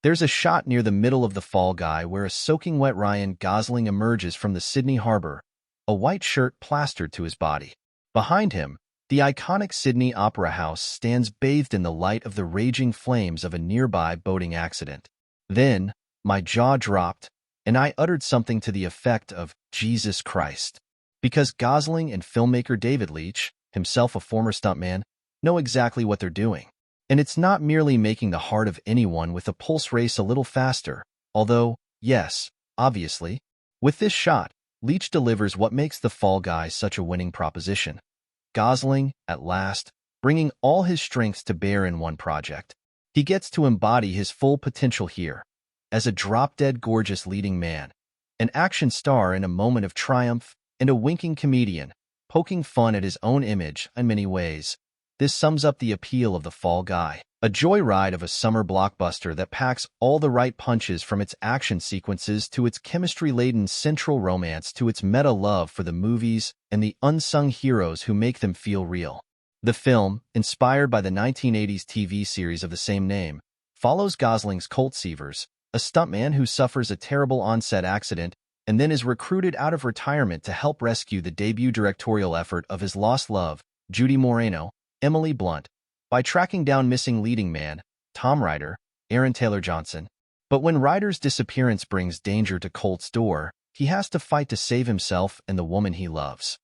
There's a shot near the middle of The Fall Guy where a soaking wet Ryan Gosling emerges from the Sydney harbor, a white shirt plastered to his body. Behind him, the iconic Sydney Opera House stands bathed in the light of the raging flames of a nearby boating accident. Then, my jaw dropped, and I uttered something to the effect of, "Jesus Christ." Because Gosling and filmmaker David Leitch, himself a former stuntman, know exactly what they're doing. And it's not merely making the heart of anyone with a pulse race a little faster, although, yes, obviously. With this shot, Leitch delivers what makes The Fall Guy such a winning proposition. Gosling, at last, bringing all his strengths to bear in one project. He gets to embody his full potential here, as a drop-dead gorgeous leading man, an action star in a moment of triumph, and a winking comedian, poking fun at his own image in many ways. This sums up the appeal of The Fall Guy, a joyride of a summer blockbuster that packs all the right punches from its action sequences to its chemistry-laden central romance to its meta-love for the movies and the unsung heroes who make them feel real. The film, inspired by the 1980s TV series of the same name, follows Gosling's Colt Seavers, a stuntman who suffers a terrible on-set accident and then is recruited out of retirement to help rescue the debut directorial effort of his lost love, Judy Moreno, Emily Blunt, by tracking down missing leading man, Tom Ryder, Aaron Taylor Johnson. But when Ryder's disappearance brings danger to Colt's door, he has to fight to save himself and the woman he loves.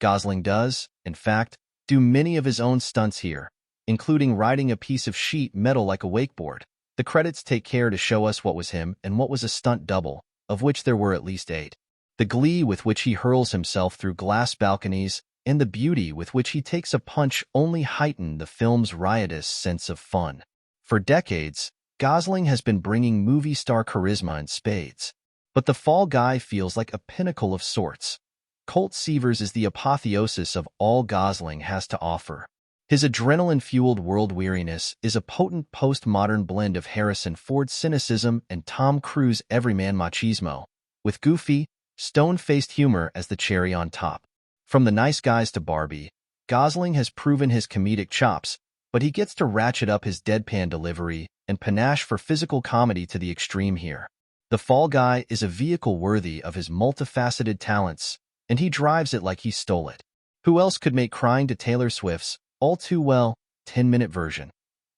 Gosling does, in fact, do many of his own stunts here, including riding a piece of sheet metal like a wakeboard. The credits take care to show us what was him and what was a stunt double, of which there were at least 8. The glee with which he hurls himself through glass balconies and the beauty with which he takes a punch only heighten the film's riotous sense of fun. For decades, Gosling has been bringing movie star charisma in spades. But The Fall Guy feels like a pinnacle of sorts. Colt Seavers is the apotheosis of all Gosling has to offer. His adrenaline-fueled world weariness is a potent postmodern blend of Harrison Ford's cynicism and Tom Cruise's everyman machismo, with goofy, stone-faced humor as the cherry on top. From The Nice Guys to Barbie, Gosling has proven his comedic chops, but he gets to ratchet up his deadpan delivery and panache for physical comedy to the extreme here. The Fall Guy is a vehicle worthy of his multifaceted talents, and he drives it like he stole it. Who else could make crying to Taylor Swift's all too well 10-minute version,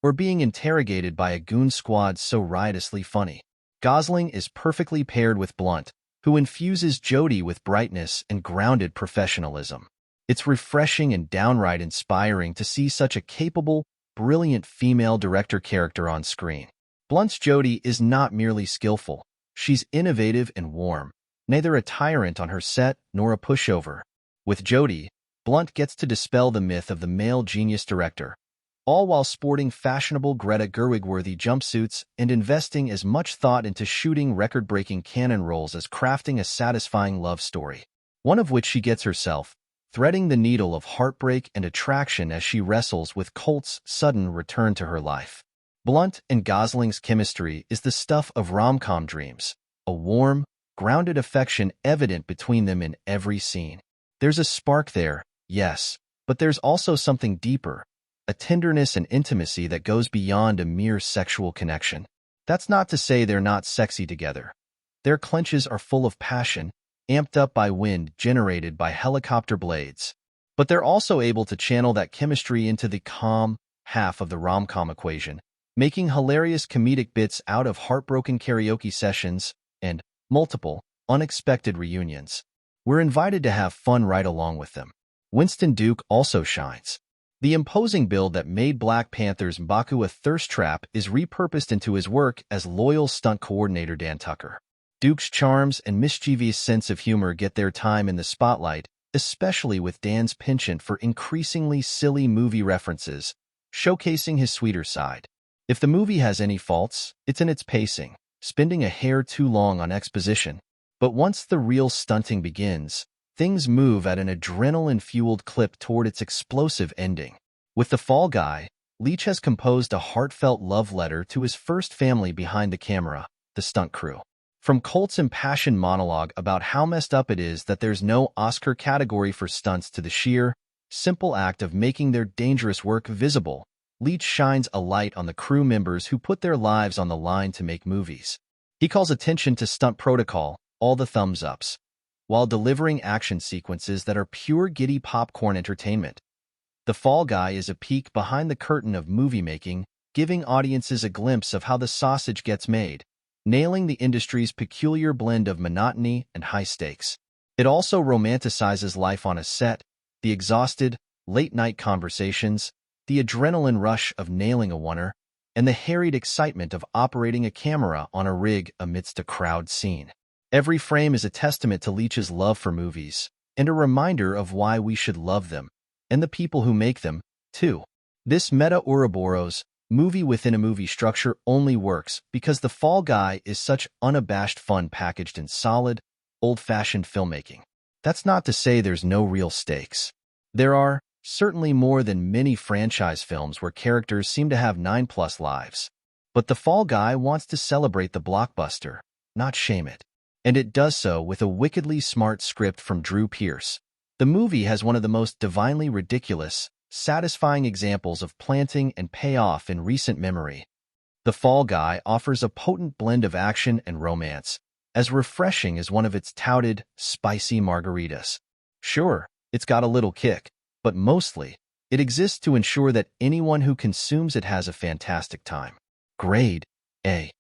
or being interrogated by a goon squad so riotously funny? Gosling is perfectly paired with Blunt, who infuses Jodie with brightness and grounded professionalism. It's refreshing and downright inspiring to see such a capable, brilliant female director character on screen. Blunt's Jodie is not merely skillful, she's innovative and warm, neither a tyrant on her set nor a pushover. With Jodie, Blunt gets to dispel the myth of the male genius director, all while sporting fashionable Greta Gerwig-worthy jumpsuits and investing as much thought into shooting record-breaking cannon rolls as crafting a satisfying love story, one of which she gets herself, threading the needle of heartbreak and attraction as she wrestles with Colt's sudden return to her life. Blunt and Gosling's chemistry is the stuff of rom-com dreams, a warm, grounded affection evident between them in every scene. There's a spark there, yes, but there's also something deeper, a tenderness and intimacy that goes beyond a mere sexual connection. That's not to say they're not sexy together. Their clenches are full of passion, amped up by wind generated by helicopter blades. But they're also able to channel that chemistry into the calm half of the rom-com equation, making hilarious comedic bits out of heartbroken karaoke sessions and multiple, unexpected reunions. We're invited to have fun right along with them. Winston Duke also shines. The imposing build that made Black Panther's M'Baku a thirst trap is repurposed into his work as loyal stunt coordinator Dan Tucker. Duke's charms and mischievous sense of humor get their time in the spotlight, especially with Dan's penchant for increasingly silly movie references, showcasing his sweeter side. If the movie has any faults, it's in its pacing, spending a hair too long on exposition. But once the real stunting begins, things move at an adrenaline-fueled clip toward its explosive ending. With The Fall Guy, Leitch has composed a heartfelt love letter to his first family behind the camera, the stunt crew. From Colt's impassioned monologue about how messed up it is that there's no Oscar category for stunts to the sheer, simple act of making their dangerous work visible, Leach shines a light on the crew members who put their lives on the line to make movies. He calls attention to stunt protocol, all the thumbs ups, while delivering action sequences that are pure giddy popcorn entertainment. The Fall Guy is a peek behind the curtain of movie making, giving audiences a glimpse of how the sausage gets made, nailing the industry's peculiar blend of monotony and high stakes. It also romanticizes life on a set, the exhausted, late-night conversations, the adrenaline rush of nailing a oneer, and the harried excitement of operating a camera on a rig amidst a crowd scene. Every frame is a testament to Leach's love for movies, and a reminder of why we should love them, and the people who make them, too. This meta-Ouroboros, movie-within-a-movie structure only works because The Fall Guy is such unabashed fun packaged in solid, old-fashioned filmmaking. That's not to say there's no real stakes. There are, certainly more than many franchise films where characters seem to have 9+ lives. But The Fall Guy wants to celebrate the blockbuster, not shame it. And it does so with a wickedly smart script from Drew Pearce. The movie has one of the most divinely ridiculous, satisfying examples of planting and payoff in recent memory. The Fall Guy offers a potent blend of action and romance, as refreshing as one of its touted, spicy margaritas. Sure, it's got a little kick, but mostly, it exists to ensure that anyone who consumes it has a fantastic time. Grade A.